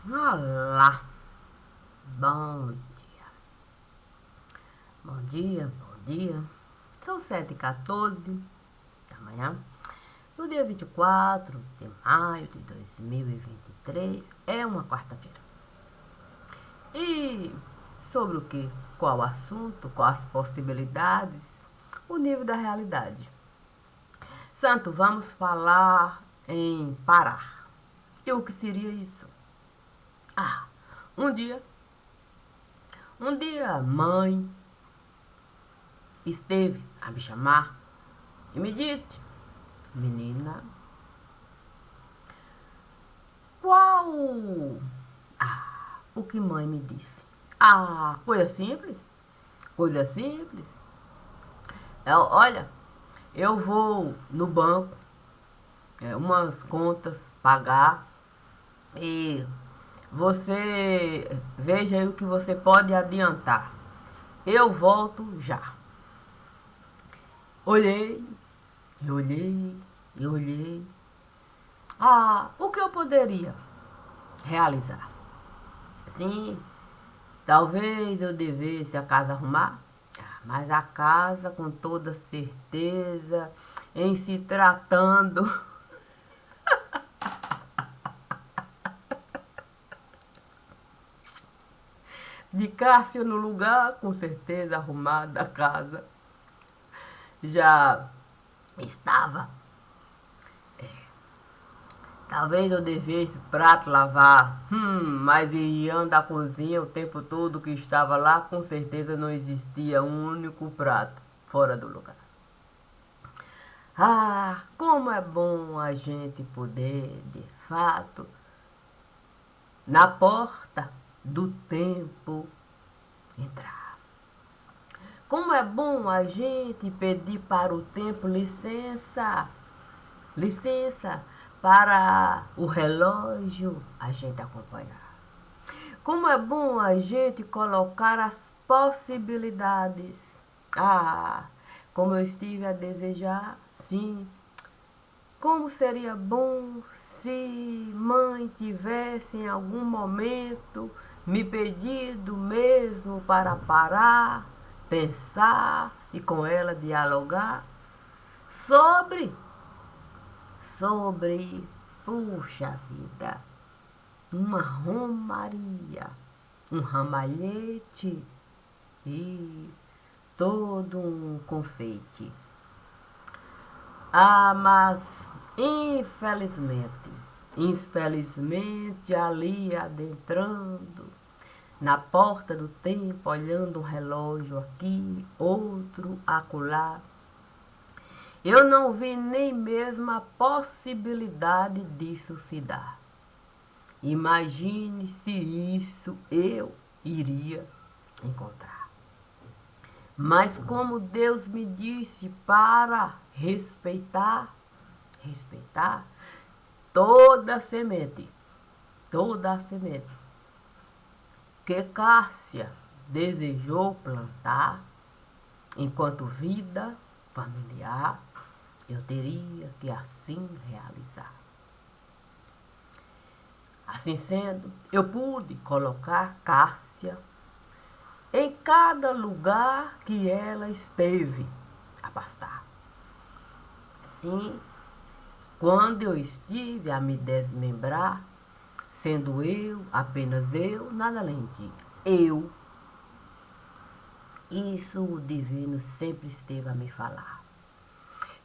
Olá, bom dia, bom dia, bom dia. São 7h14 da manhã, no dia 24 de maio de 2023, é uma quarta-feira. E sobre o que? Qual o assunto? Quais as possibilidades? O nível da realidade. Santo, vamos falar em parar. E o que seria isso? Ah, um dia, mãe esteve a me chamar e me disse: menina, qual? O que mãe me disse? Coisa simples, coisa simples. Olha, eu vou no banco, umas contas pagar e você veja aí o que você pode adiantar. Eu volto já. Olhei, eu olhei, eu olhei. O que eu poderia realizar? Sim, talvez eu devesse a casa arrumar, mas a casa, com toda certeza, em se tratando de Cássio no lugar, com certeza arrumada a casa já estava. Talvez eu devesse prato lavar, mas iam da cozinha o tempo todo que estava lá, com certeza não existia um único prato fora do lugar. Como é bom a gente poder, de fato, na porta do tempo entrar. Como é bom a gente pedir para o tempo licença, licença, para o relógio a gente acompanhar. Como é bom a gente colocar as possibilidades. Como eu estive a desejar, sim. Como seria bom se mãe tivesse em algum momento me pedido mesmo para parar, pensar e com ela dialogar sobre, puxa vida, uma romaria, um ramalhete e todo um confeite. Mas infelizmente ali adentrando na porta do tempo, olhando um relógio aqui, outro acolá, eu não vi nem mesmo a possibilidade disso se dar. Imagine se isso eu iria encontrar. Mas como Deus me disse para respeitar toda a semente que Cássia desejou plantar enquanto vida familiar, eu teria que assim realizar. Assim sendo, eu pude colocar Cássia em cada lugar que ela esteve a passar. Sim, quando eu estive a me desmembrar, sendo eu, apenas eu, nada além de eu, isso o divino sempre esteve a me falar.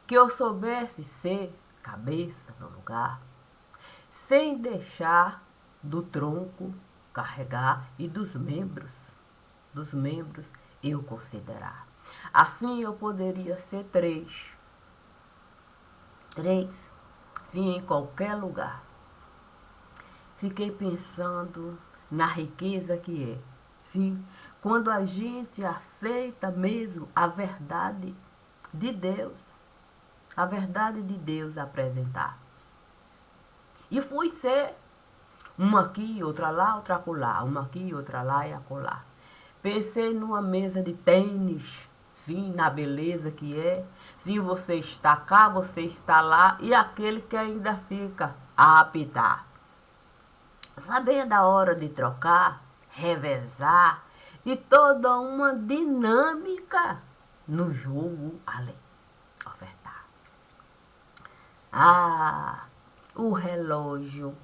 Que eu soubesse ser cabeça no lugar, sem deixar do tronco carregar e dos membros eu considerar. Assim eu poderia ser três, sim, em qualquer lugar. Fiquei pensando na riqueza que é, sim, quando a gente aceita mesmo a verdade de Deus apresentar. E fui ser uma aqui, outra lá, outra acolá, uma aqui, outra lá e acolá. Pensei numa mesa de tênis, sim, na beleza que é. Sim, você está cá, você está lá, e aquele que ainda fica a apitar. sabendo a hora de trocar, revezar e toda uma dinâmica no jogo além. Ofertar. Ah, o relógio.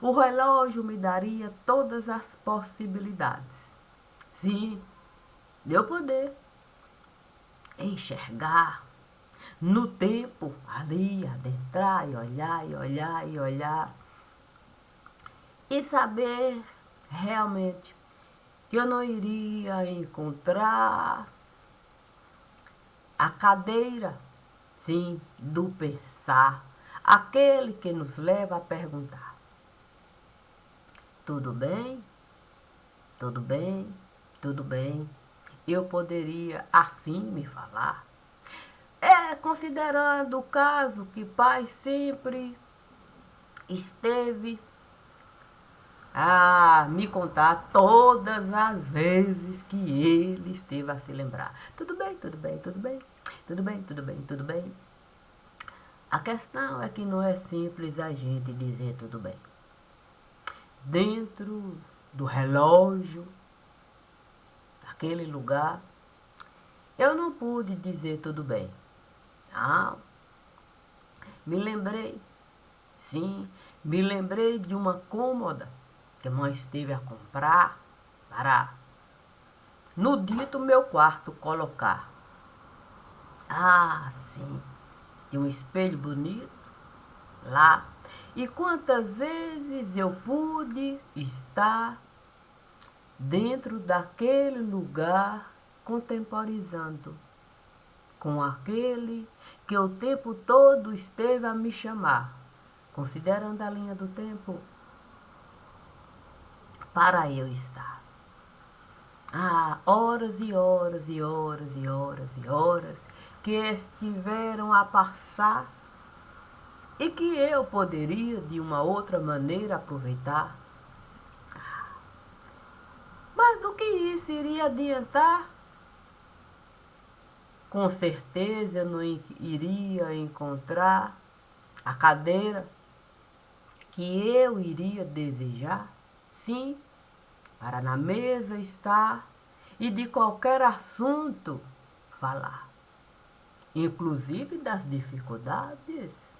O relógio me daria todas as possibilidades. Sim, de eu poder enxergar no tempo, ali, adentrar e olhar, e olhar, e olhar. E saber realmente que eu não iria encontrar a cadeira, sim, do pensar, aquele que nos leva a perguntar: tudo bem? Tudo bem? Tudo bem? Eu poderia assim me falar? Considerando o caso que pai sempre esteve a me contar todas as vezes que ele esteve a se lembrar. Tudo bem, tudo bem, tudo bem, tudo bem, tudo bem, tudo bem. A questão é que não é simples a gente dizer tudo bem. Dentro do relógio, daquele lugar, eu não pude dizer tudo bem. Não. Me lembrei, sim, me lembrei de uma cômoda que a mãe esteve a comprar para no dito meu quarto colocar. Ah, sim, tinha um espelho bonito lá. E quantas vezes eu pude estar dentro daquele lugar contemporizando com aquele que o tempo todo esteve a me chamar, considerando a linha do tempo para eu estar. Ah, horas e horas e horas e horas e horas que estiveram a passar e que eu poderia de uma outra maneira aproveitar. Mas do que isso iria adiantar? Com certeza eu não iria encontrar a cadeira que eu iria desejar, sim, para na mesa estar e de qualquer assunto falar, inclusive das dificuldades,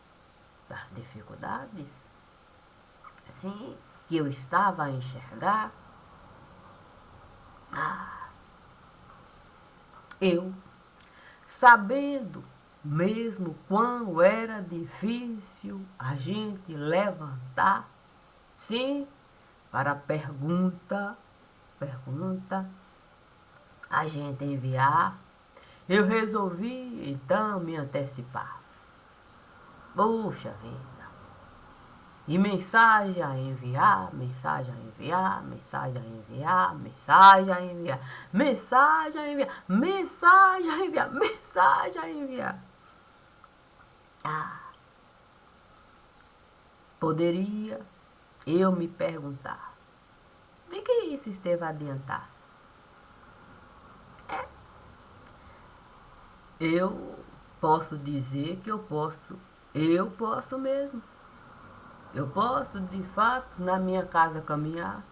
sim, que eu estava a enxergar. Ah, eu, sabendo mesmo quão era difícil a gente levantar, sim, para pergunta, a gente enviar, eu resolvi então me antecipar. Puxa vida. E mensagem a enviar, mensagem a enviar, mensagem a enviar, mensagem a enviar, mensagem a enviar, mensagem a enviar, mensagem a enviar. Ah, poderia eu me perguntar, de que isso esteve a adiantar? Eu posso dizer que eu posso mesmo. Eu posso, de fato, na minha casa caminhar.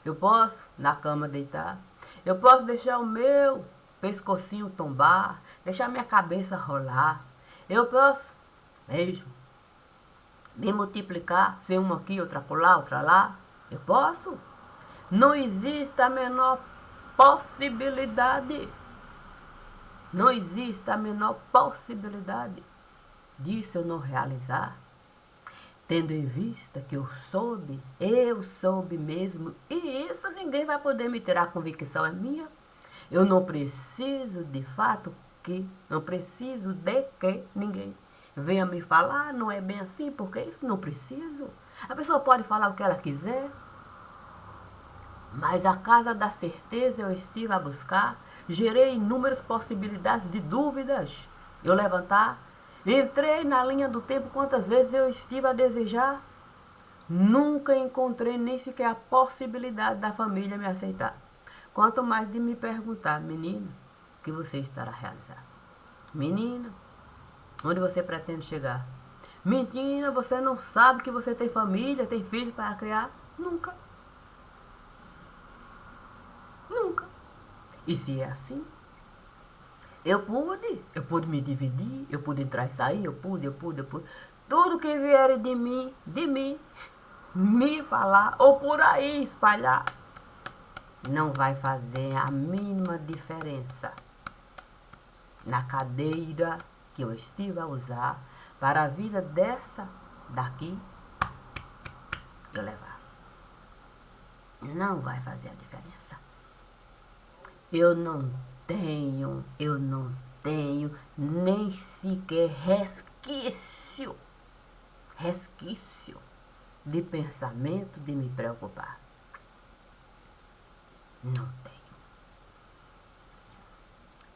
Eu posso, na cama deitar. Eu posso deixar o meu pescocinho tombar, deixar minha cabeça rolar. Eu posso, mesmo, me multiplicar, ser uma aqui, outra colar, outra lá. Eu posso. Não existe a menor possibilidade. Não existe a menor possibilidade disso eu não realizar. Tendo em vista que eu soube mesmo, e isso ninguém vai poder me tirar, a convicção é minha. Eu não preciso de fato não preciso de que ninguém venha me falar, não é bem assim, porque isso não preciso. A pessoa pode falar o que ela quiser, mas a casa da certeza eu estive a buscar, gerei inúmeras possibilidades de dúvidas. Eu levantar, entrei na linha do tempo quantas vezes eu estive a desejar. Nunca encontrei nem sequer a possibilidade da família me aceitar. Quanto mais de me perguntar, menina, o que você estará a realizar? Menina, onde você pretende chegar? Menina, você não sabe que você tem família, tem filhos para criar? Nunca. Nunca. E se é assim? Eu pude me dividir, eu pude entrar e sair, eu pude. Tudo que vier de mim, me falar ou por aí espalhar, não vai fazer a mínima diferença na cadeira que eu estive a usar para a vida dessa daqui eu levar. Não vai fazer a diferença. Eu não tenho nem sequer resquício de pensamento de me preocupar. Não tenho.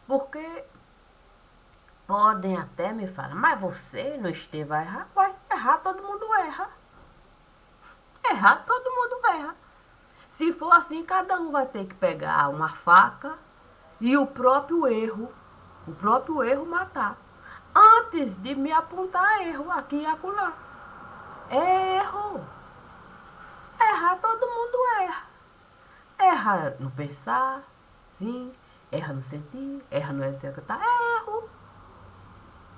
Porque podem até me falar, mas você não esteve a errar? Vai errar, todo mundo erra. Errar, todo mundo erra. Se for assim, cada um vai ter que pegar uma faca e o próprio erro matar. Antes de me apontar erro aqui e acolá. É erro. Errar, todo mundo erra. Erra no pensar, sim. Erra no sentir, erra no executar. É erro.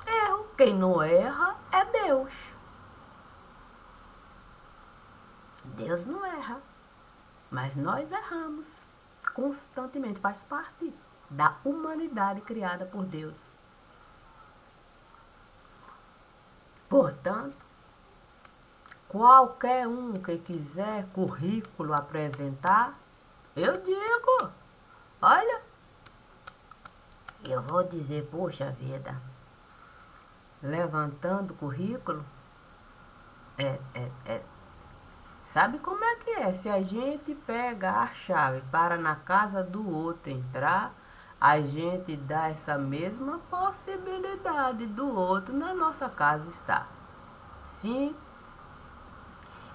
Erro. Quem não erra é Deus. Deus não erra. Mas nós erramos constantemente. Faz parte da humanidade criada por Deus. Portanto, qualquer um que quiser currículo apresentar, eu digo, olha, eu vou dizer, poxa vida, levantando currículo, sabe como é que é? Se a gente pega a chave para na casa do outro entrar, a gente dá essa mesma possibilidade do outro na nossa casa estar. Sim,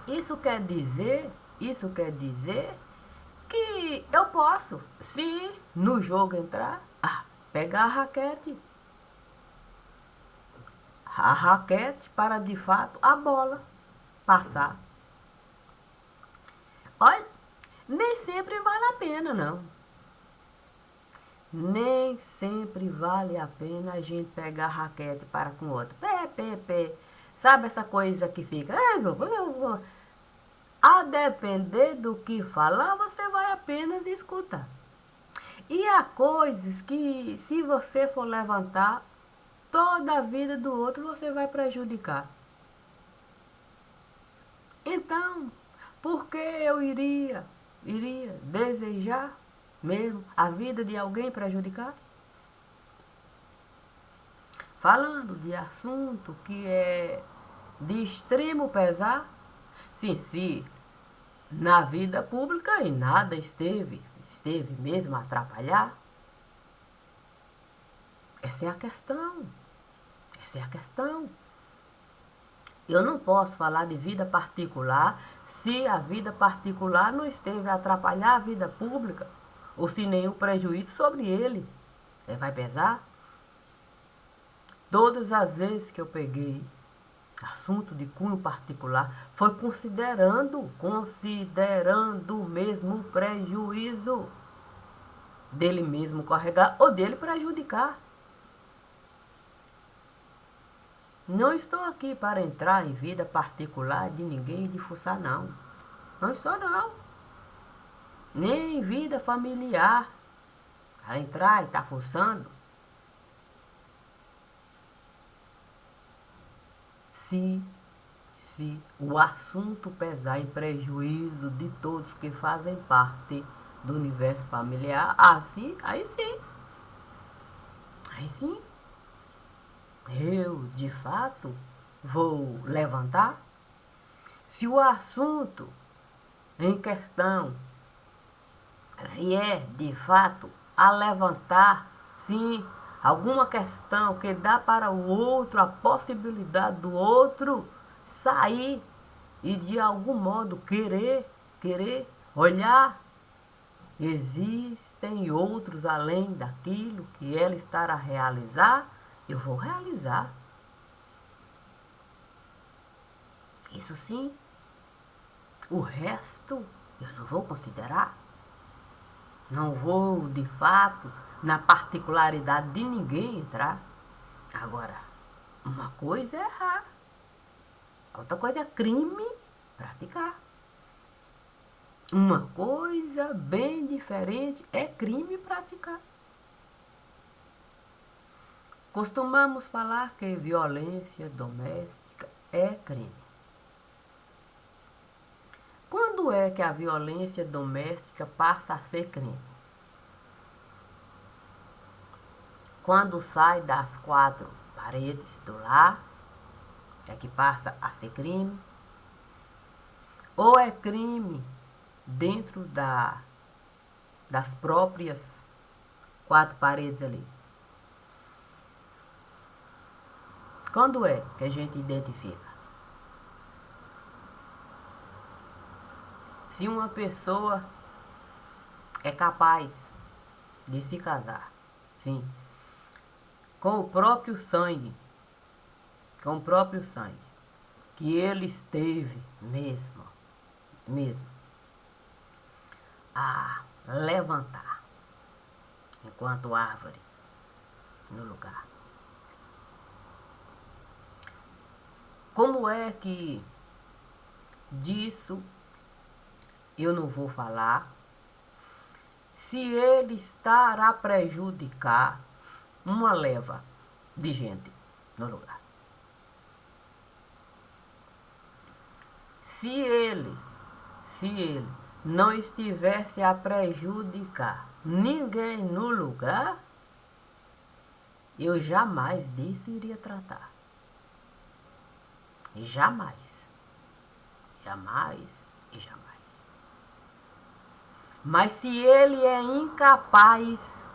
isso quer dizer que eu posso, se no jogo entrar, pegar a raquete para de fato a bola passar. Olha, nem sempre vale a pena, não. Nem sempre vale a pena a gente pegar a raquete para com o outro. Pé. Sabe essa coisa que fica? A depender do que falar, você vai apenas escutar. E há coisas que, se você for levantar, toda a vida do outro você vai prejudicar. Então, por que eu iria desejar mesmo a vida de alguém prejudicar? Falando de assunto que é de extremo pesar, sim, na vida pública e nada esteve mesmo a atrapalhar. Essa é a questão. Eu não posso falar de vida particular se a vida particular não esteve a atrapalhar a vida pública ou se nenhum prejuízo sobre ele vai pesar. Todas as vezes que eu peguei assunto de cunho particular, foi considerando mesmo o prejuízo dele mesmo carregar ou dele prejudicar. Não estou aqui para entrar em vida particular de ninguém e de fuçar, não. Não estou, não. Nem em vida familiar. Para entrar e estar fuçando. Se o assunto pesar em prejuízo de todos que fazem parte do universo familiar, aí sim, eu de fato vou levantar. Se o assunto em questão vier de fato a levantar, sim, alguma questão que dá para o outro a possibilidade do outro sair e de algum modo querer olhar, existem outros além daquilo que ela está a realizar, eu vou realizar. Isso sim, o resto eu não vou considerar. Não vou, de fato, na particularidade de ninguém entrar. Agora, uma coisa é errar, outra coisa é crime praticar. Uma coisa bem diferente é crime praticar. Costumamos falar que violência doméstica é crime. Quando é que a violência doméstica passa a ser crime? Quando sai das quatro paredes do lar, é que passa a ser crime? Ou é crime dentro das próprias quatro paredes ali? Quando é que a gente identifica? Se uma pessoa é capaz de se casar, sim, com o próprio sangue, que ele esteve mesmo, a levantar enquanto árvore no lugar. Como é que disso eu não vou falar se ele estará a prejudicar uma leva de gente no lugar? Se ele não estivesse a prejudicar ninguém no lugar, eu jamais disso iria tratar. Jamais. Jamais e jamais. Mas se ele é incapaz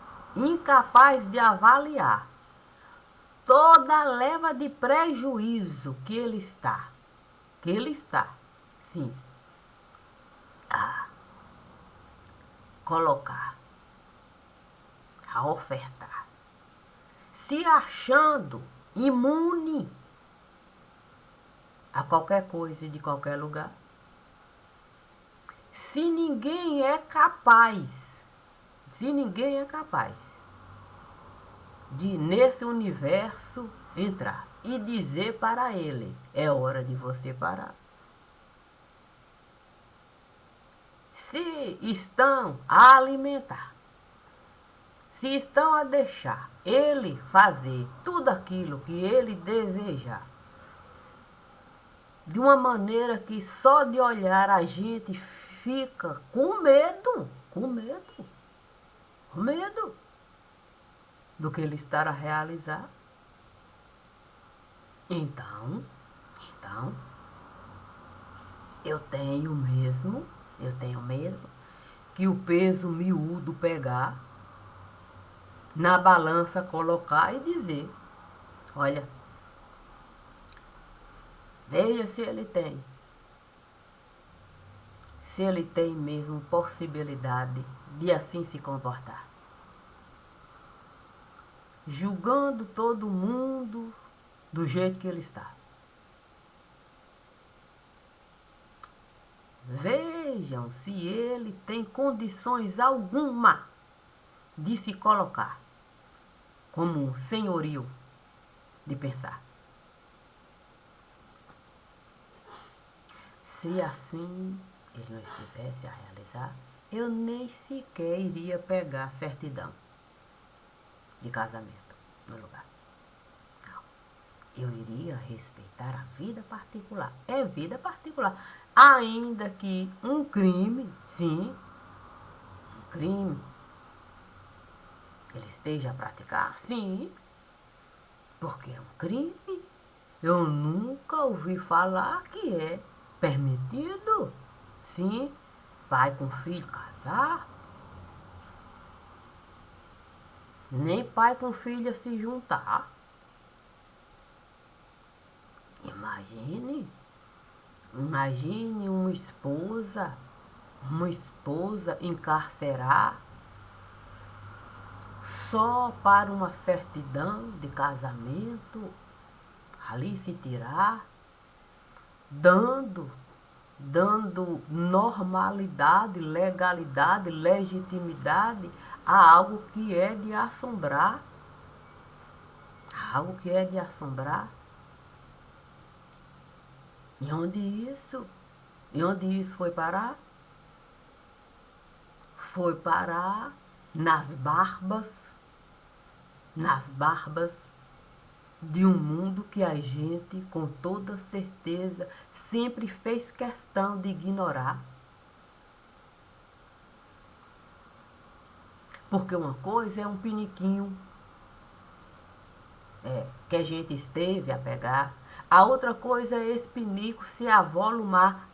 de avaliar toda a leva de prejuízo que ele está, sim, a colocar, a ofertar, se achando imune a qualquer coisa e de qualquer lugar. Se ninguém é capaz de, nesse universo, entrar e dizer para ele, é hora de você parar. Se estão a alimentar, se estão a deixar ele fazer tudo aquilo que ele desejar, de uma maneira que só de olhar a gente fica com medo do que ele estar a realizar. Então, eu tenho mesmo que o peso miúdo pegar, na balança colocar e dizer, olha, veja se ele tem mesmo possibilidade de assim se comportar. Julgando todo mundo do jeito que ele está. Vejam se ele tem condições alguma de se colocar como um senhorio de pensar. Se assim ele não estivesse a realizar, eu nem sequer iria pegar certidão de casamento no lugar. Não. Eu iria respeitar a vida particular. É vida particular. Ainda que um crime, sim, um crime, ele esteja a praticar, sim, porque é um crime. Eu nunca ouvi falar que é permitido, sim, pai com filho casar, nem pai com filha se juntar. Imagine uma esposa encarcerar só para uma certidão de casamento, ali se tirar dando normalidade, legalidade, legitimidade a algo que é de assombrar. Algo que é de assombrar. E onde isso? E onde isso foi parar? Foi parar nas barbas de um mundo que a gente, com toda certeza, sempre fez questão de ignorar. Porque uma coisa é um piniquinho que a gente esteve a pegar. A outra coisa é esse pinico se avolumar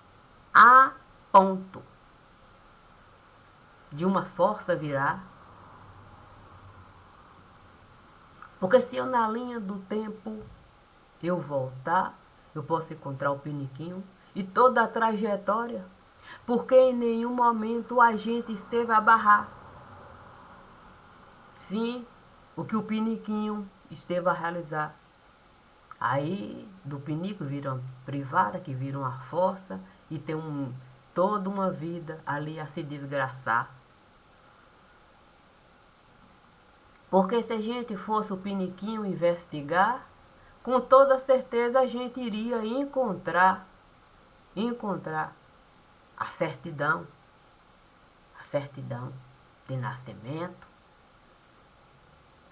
a ponto de uma força virar. Porque se eu na linha do tempo eu voltar, eu posso encontrar o piniquinho e toda a trajetória. Porque em nenhum momento a gente esteve a barrar. Sim, o que o piniquinho esteve a realizar. Aí do pinico vira uma privada, que vira uma força e tem toda uma vida ali a se desgraçar. Porque se a gente fosse o piniquinho investigar, com toda certeza a gente iria encontrar a certidão de nascimento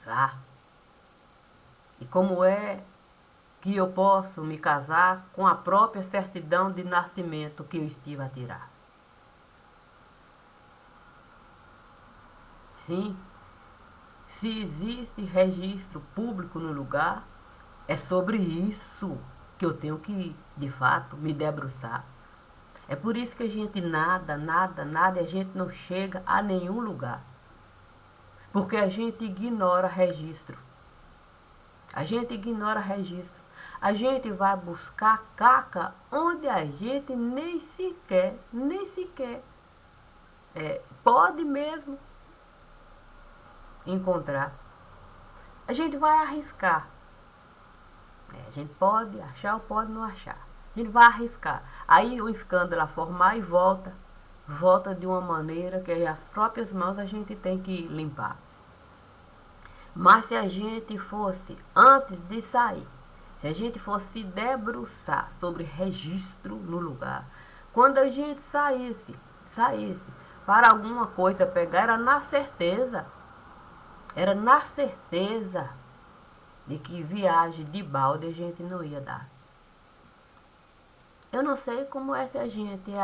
lá. E como é que eu posso me casar com a própria certidão de nascimento que eu estive a tirar? Sim, se existe registro público no lugar, é sobre isso que eu tenho que, de fato, me debruçar. É por isso que a gente nada, a gente não chega a nenhum lugar. Porque a gente ignora registro. A gente ignora registro. A gente vai buscar caca onde a gente nem sequer pode mesmo encontrar. A gente vai arriscar. A gente pode achar ou pode não achar. A gente vai arriscar. Aí o escândalo a formar e volta de uma maneira que as próprias mãos a gente tem que limpar. Mas se a gente fosse, antes de sair, se a gente fosse se debruçar sobre registro no lugar, quando a gente saísse para alguma coisa pegar, era na certeza de que viagem de balde a gente não ia dar. Eu não sei como é que a gente é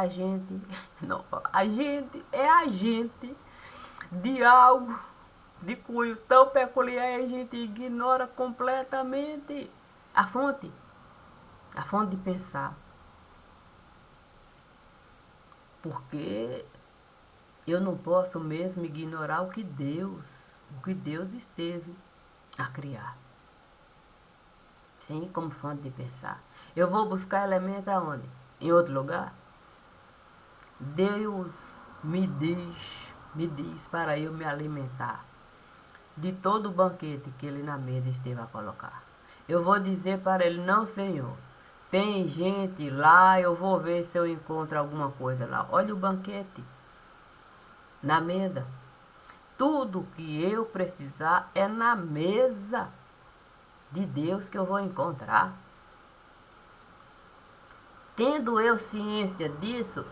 agente de algo de cunho tão peculiar, a gente ignora completamente a fonte de pensar. Porque eu não posso mesmo ignorar o que Deus esteve a criar. Sim, como fonte de pensar. Eu vou buscar elementos aonde? Em outro lugar? Deus me diz para eu me alimentar de todo o banquete que ele na mesa esteve a colocar. Eu vou dizer para ele, não, Senhor, tem gente lá, eu vou ver se eu encontro alguma coisa lá. Olha o banquete na mesa. Tudo que eu precisar é na mesa de Deus que eu vou encontrar. Tendo eu ciência disso,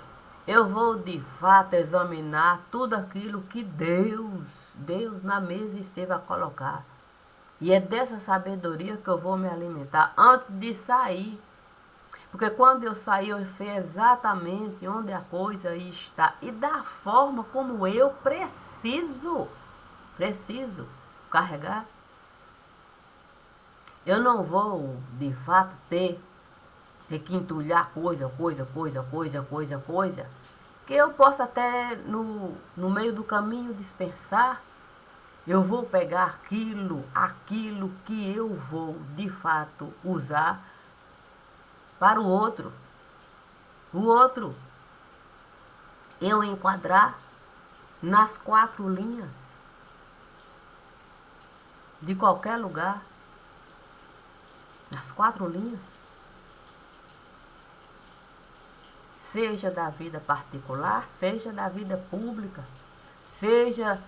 eu vou de fato examinar tudo aquilo que Deus na mesa esteve a colocar. E é dessa sabedoria que eu vou me alimentar antes de sair. Porque quando eu sair, eu sei exatamente onde a coisa está e da forma como eu preciso carregar. Eu não vou, de fato, ter que entulhar coisa, que eu possa até no meio do caminho dispensar. Eu vou pegar aquilo que eu vou, de fato, usar para o outro. O outro, eu enquadrar nas 4 linhas de qualquer lugar. Nas 4 linhas. seja da vida particular, seja da vida pública, seja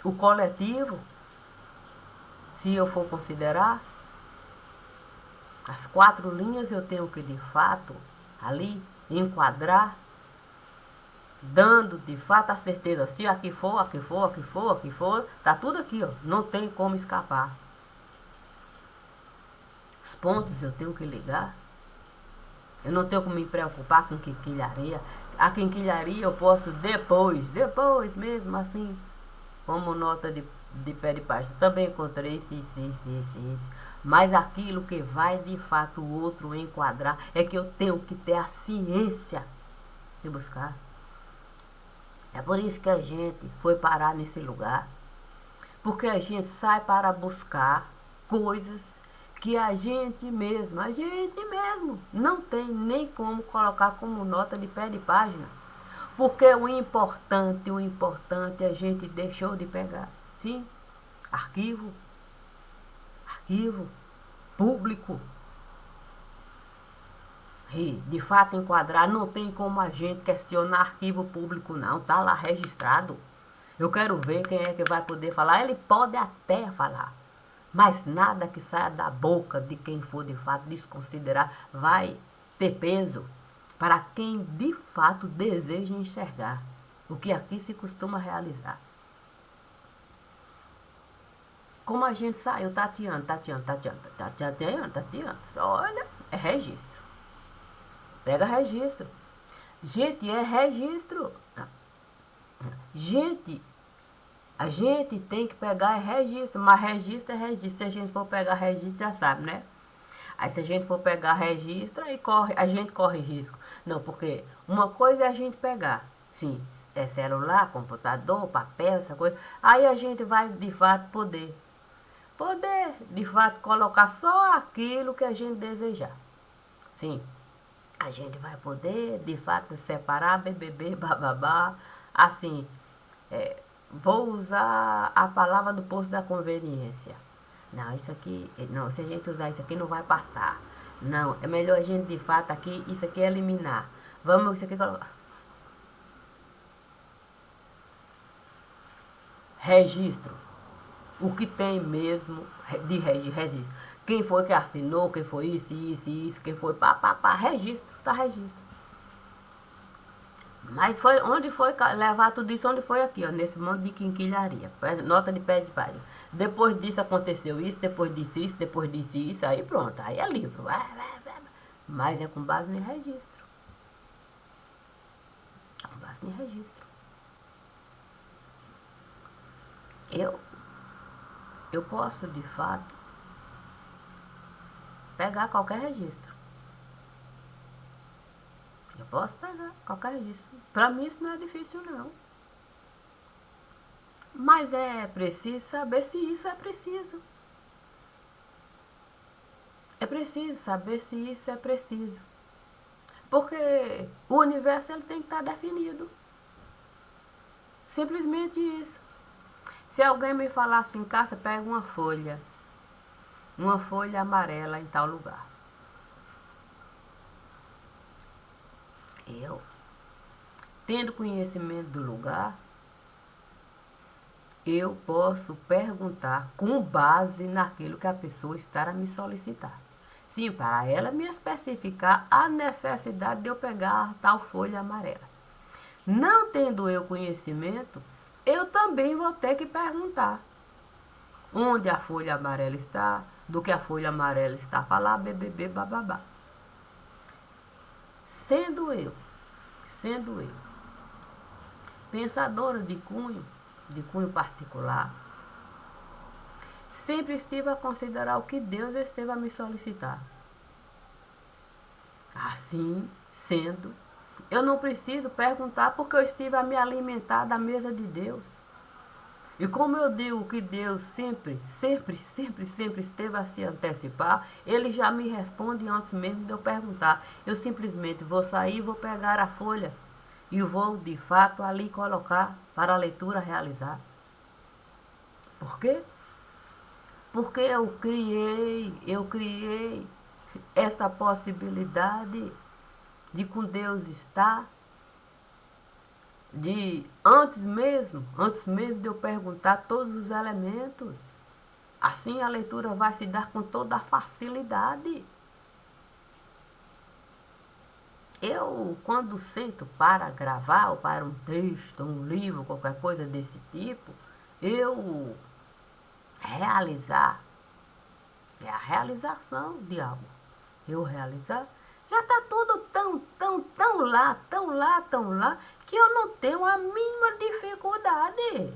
o coletivo, se eu for considerar. As 4 linhas eu tenho que, de fato, ali, enquadrar, dando, de fato, a certeza. Se aqui for, aqui for, aqui for, aqui for, tá tudo aqui, ó. Não tem como escapar. Os pontos eu tenho que ligar. Eu não tenho que me preocupar com quinquilharia. A quinquilharia eu posso depois mesmo, assim, como nota de pé de página. Também encontrei isso. Mas aquilo que vai de fato o outro enquadrar é que eu tenho que ter a ciência de buscar. É por isso que a gente foi parar nesse lugar. Porque a gente sai para buscar coisas que a gente mesmo não tem nem como colocar como nota de pé de página. Porque o importante a gente deixou de pegar. Sim, arquivo público. E, de fato, enquadrar, não tem como a gente questionar arquivo público, não. Tá lá registrado. Eu quero ver quem é que vai poder falar. Ele pode até falar. Mas nada que saia da boca de quem for de fato desconsiderar vai ter peso para quem de fato deseja enxergar o que aqui se costuma realizar. Como a gente saiu tateando. Olha, é registro. Pega registro. Gente, é registro. Gente, a gente tem que pegar registro, mas registro é registro. Se a gente for pegar registro, já sabe, né? Aí se a gente for pegar registro, aí a gente corre risco. Não, porque uma coisa é a gente pegar, sim, é celular, computador, papel, essa coisa. Aí a gente vai, de fato, poder, de fato, colocar só aquilo que a gente desejar. Sim, a gente vai poder, de fato, separar, BBB, bababá, assim, vou usar a palavra do posto da conveniência. Não, isso aqui, não, se a gente usar isso aqui não vai passar. Não, é melhor a gente de fato aqui, isso aqui eliminar. Vamos isso aqui colocar. Registro. O que tem mesmo de registro. Quem foi que assinou, quem foi isso, quem foi pá, registro, tá registro. Mas foi onde foi levar tudo isso, onde foi aqui, ó, nesse monte de quinquilharia, nota de pé de página. Depois disso aconteceu isso, depois disso isso, aí pronto, aí é livro. Mas é com base em registro. É com base em registro. Eu posso, de fato, pegar qualquer registro. Eu posso pegar qualquer registro. Para mim isso não é difícil, não. Mas é preciso saber se isso é preciso. É preciso saber se isso é preciso. Porque o universo ele tem que estar definido. Simplesmente isso. Se alguém me falar assim, Cássia, pega uma folha amarela em tal lugar. Eu, tendo conhecimento do lugar, eu posso perguntar com base naquilo que a pessoa está a me solicitar. Sim, para ela me especificar a necessidade de eu pegar tal folha amarela. Não tendo eu conhecimento, eu também vou ter que perguntar onde a folha amarela está, do que a folha amarela está a falar, BBB, bababá. Sendo eu, pensadora de cunho particular, sempre estive a considerar o que Deus esteve a me solicitar. Assim sendo, eu não preciso perguntar porque eu estive a me alimentar da mesa de Deus. E como eu digo que Deus sempre esteve a se antecipar, Ele já me responde antes mesmo de eu perguntar. Eu simplesmente vou sair, vou pegar a folha e vou de fato ali colocar para a leitura realizar. Por quê? Porque eu criei essa possibilidade de com Deus estar, de antes mesmo de eu perguntar todos os elementos. Assim a leitura vai se dar com toda a facilidade. Eu, quando sento para gravar, ou para um texto, um livro, qualquer coisa desse tipo, eu realizar, é a realização de algo. Eu realizar, já está tudo tão lá, que eu não tenho a mínima dificuldade.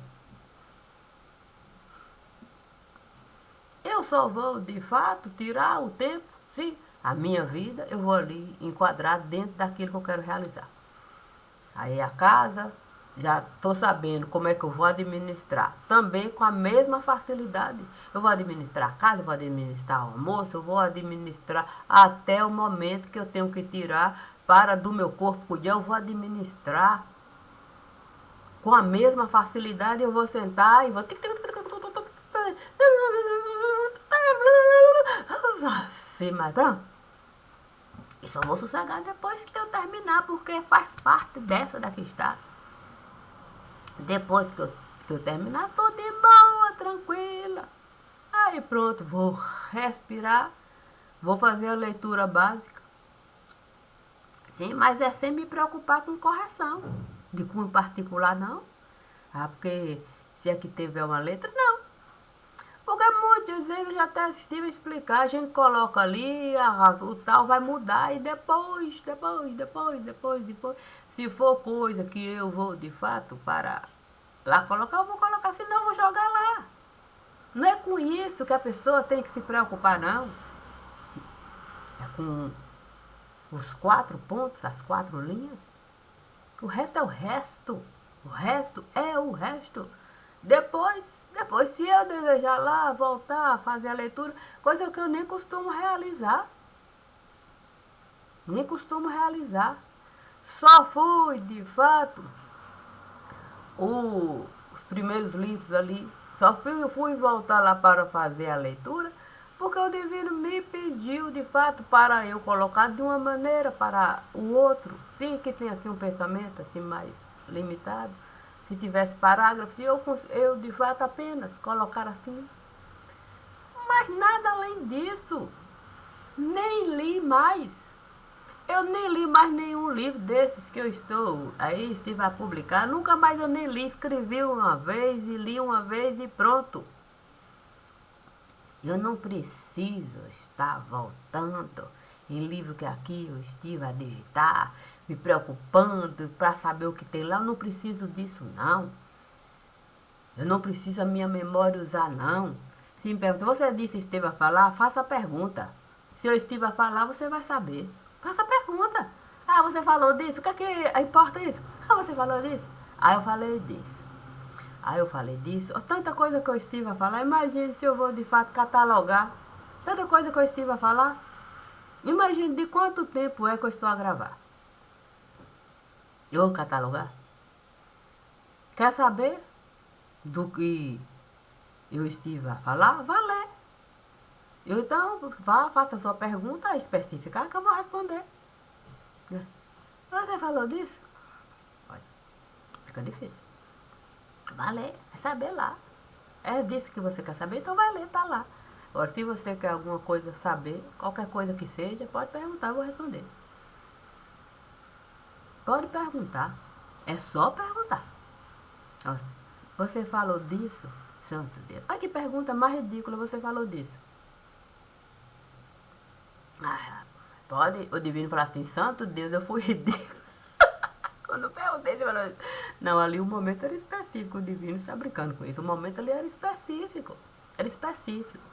Eu só vou, de fato, tirar o tempo, se a minha vida, eu vou ali enquadrar dentro daquilo que eu quero realizar. Aí a casa, já estou sabendo como é que eu vou administrar. Também com a mesma facilidade. Eu vou administrar a casa, eu vou administrar o almoço, eu vou administrar até o momento que eu tenho que tirar para do meu corpo cuidar, eu vou administrar. Com a mesma facilidade eu vou sentar e vou... Mas pronto. E só vou sossegar depois que eu terminar, porque faz parte dessa daqui está. Depois que eu terminar, tô de boa, tranquila. Aí pronto, vou respirar, vou fazer a leitura básica. Sim, mas é sem me preocupar com correção. De cunho particular, não. Ah, porque se aqui tiver uma letra, não. Porque muitas vezes eu já até estive a explicar, a gente coloca ali, o tal vai mudar e depois, se for coisa que eu vou de fato para lá colocar, eu vou colocar, senão eu vou jogar lá. Não é com isso que a pessoa tem que se preocupar, não. É com os 4 pontos, as 4 linhas. O resto é o resto. O resto é o resto. Depois, se eu desejar lá, voltar, fazer a leitura, coisa que eu nem costumo realizar. Nem costumo realizar. Só fui, de fato, os primeiros livros ali. Só fui voltar lá para fazer a leitura, porque o Divino me pediu, de fato, para eu colocar de uma maneira para o outro. Sim, que tenha assim um pensamento assim mais limitado. Se tivesse parágrafos, eu de fato apenas colocar assim. Mas nada além disso. Nem li mais. Eu nem li mais nenhum livro desses que eu estive a publicar. Nunca mais eu nem li. Escrevi uma vez e li uma vez e pronto. Eu não preciso estar voltando em livro que aqui eu estive a digitar, me preocupando para saber o que tem lá. Eu não preciso disso, não. Eu não preciso a minha memória usar, não. Se você disse esteve a falar, faça a pergunta. Se eu estive a falar, você vai saber. Faça a pergunta. Ah, você falou disso? O que é que importa isso? Ah, você falou disso? Ah, eu falei disso. Aí eu falei disso, tanta coisa que eu estive a falar, imagine se eu vou de fato catalogar, tanta coisa que eu estive a falar, imagine de quanto tempo é que eu estou a gravar. Eu vou catalogar? Quer saber do que eu estive a falar? Vá ler. Então, faça a sua pergunta específica que eu vou responder. Você falou disso? Olha, fica difícil. Vai ler, vai saber lá. É disso que você quer saber, então vai ler, tá lá. Agora, se você quer alguma coisa saber, qualquer coisa que seja, pode perguntar, eu vou responder. Pode perguntar. É só perguntar. Olha, você falou disso, santo Deus. Olha que pergunta mais ridícula, você falou disso. Ah, pode o Divino falar assim, santo Deus, eu fui ridículo. Quando eu perguntei, ele falou, não, ali o momento era específico, o Divino está brincando com isso. O momento ali era específico. Era específico.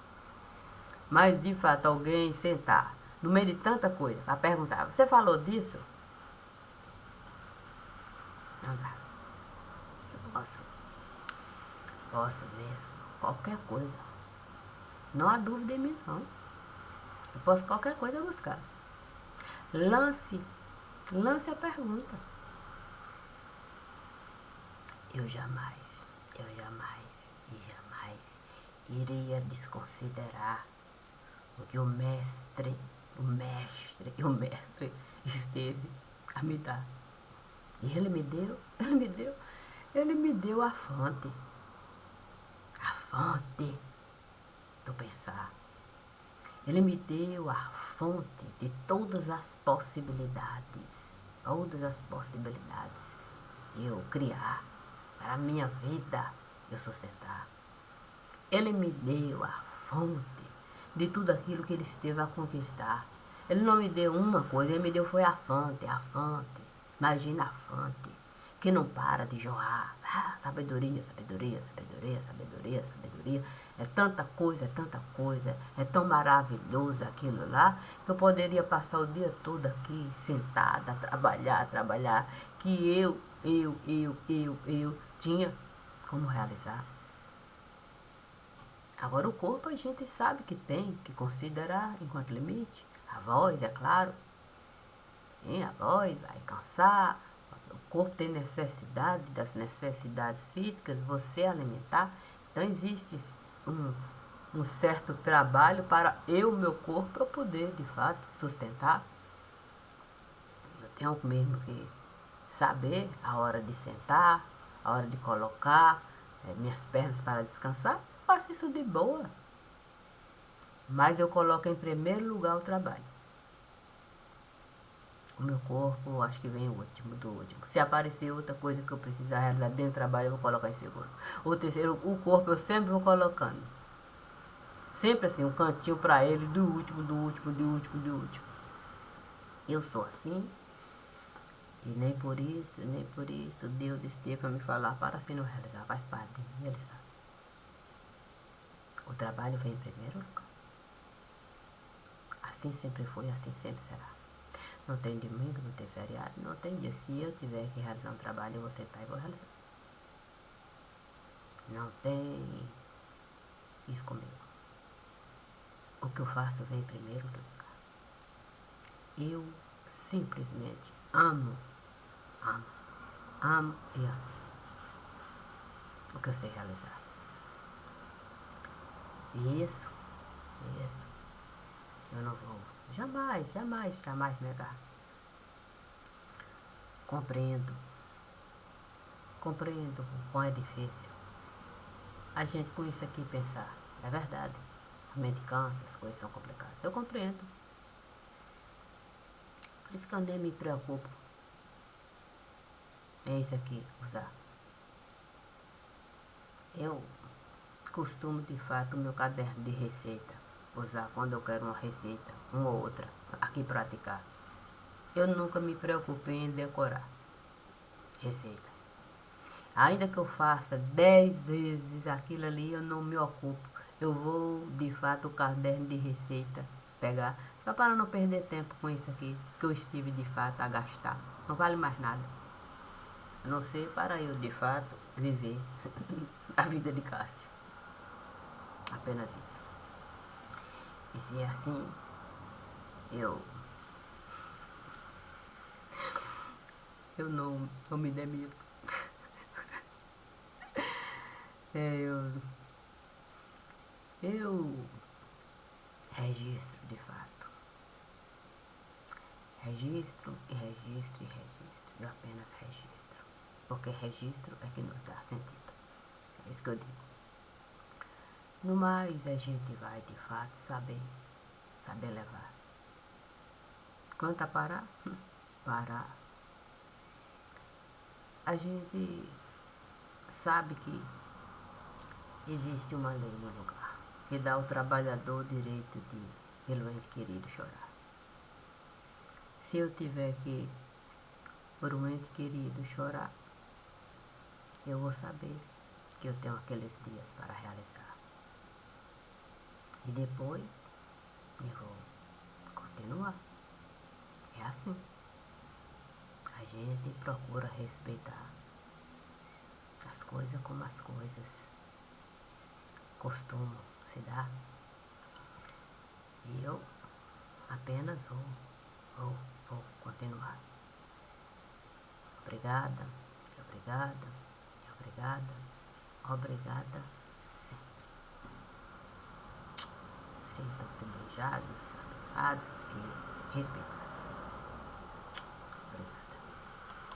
Mas, de fato, alguém sentar no meio de tanta coisa, a perguntar, você falou disso? Não dá. Eu posso mesmo, qualquer coisa. Não há dúvida em mim, não. Eu posso qualquer coisa buscar. Lance a pergunta. Eu jamais iria desconsiderar o que o mestre esteve a me dar. E ele me deu a fonte do pensar. Ele me deu a fonte de todas as possibilidades eu criar para a minha vida, eu sustentar. Ele me deu a fonte de tudo aquilo que ele esteve a conquistar. Ele não me deu uma coisa, ele me deu foi a fonte, a fonte. Imagina a fonte que não para de jorrar. Ah, sabedoria, sabedoria, sabedoria, sabedoria, sabedoria. É tanta coisa, é tão maravilhoso aquilo lá, que eu poderia passar o dia todo aqui, sentada, a trabalhar, que eu tinha como realizar. Agora o corpo a gente sabe que tem que considerar enquanto limite. A voz, é claro. Sim, a voz vai cansar. O corpo tem necessidade das necessidades físicas, você alimentar. Então existe um certo trabalho para meu corpo, eu poder de fato sustentar. Eu tenho mesmo que saber a hora de sentar, a hora de colocar minhas pernas para descansar. Faço isso de boa. Mas eu coloco em primeiro lugar o trabalho. O meu corpo, acho que vem o último do último. Se aparecer outra coisa que eu precisar realizar dentro do trabalho, eu vou colocar em segundo. O terceiro, o corpo eu sempre vou colocando. Sempre assim, um cantinho para ele, do último, do último, do último, do último. Eu sou assim. E nem por isso, Deus esteve para me falar para assim não realizar. Faz parte de mim, ele sabe. O trabalho vem em primeiro lugar. Assim sempre foi, assim sempre será. Não tem domingo, não tem feriado, não tem dia. Se eu tiver que realizar um trabalho, eu vou sentar e vou realizar. Não tem isso comigo. O que eu faço vem em primeiro lugar. Eu simplesmente amo e amo o que eu sei realizar. E isso, eu não vou jamais negar. Compreendo o quão é difícil a gente com isso aqui pensar. É verdade, a mente cansa, as coisas são complicadas. Eu compreendo. Por isso que eu nem me preocupo. É isso aqui, usar. Eu costumo, de fato, o meu caderno de receita usar quando eu quero uma receita, uma ou outra, aqui praticar. Eu nunca me preocupei em decorar receita. Ainda que eu faça 10 vezes aquilo ali, eu não me ocupo. Eu vou, de fato, o caderno de receita pegar, só para não perder tempo com isso aqui, que eu estive, de fato, a gastar. Não vale mais nada. A não ser para eu, de fato, viver a vida de Cássio. Apenas isso. E se é assim, eu não me demito. Eu registro, de fato. Registro e registro e registro. Eu apenas registro. Porque registro é que nos dá sentido. É isso que eu digo. No mais, a gente vai, de fato, saber levar. Quanto a parar? Parar. A gente sabe que existe uma lei no lugar que dá ao trabalhador o direito de, pelo ente querido, chorar. Se eu tiver que, por um ente querido, chorar, eu vou saber que eu tenho aqueles dias para realizar. E depois eu vou continuar. É assim. A gente procura respeitar as coisas como as coisas costumam se dar. E eu apenas vou continuar. Obrigada, obrigada sempre. Sintam-se beijados, abraçados e respeitados.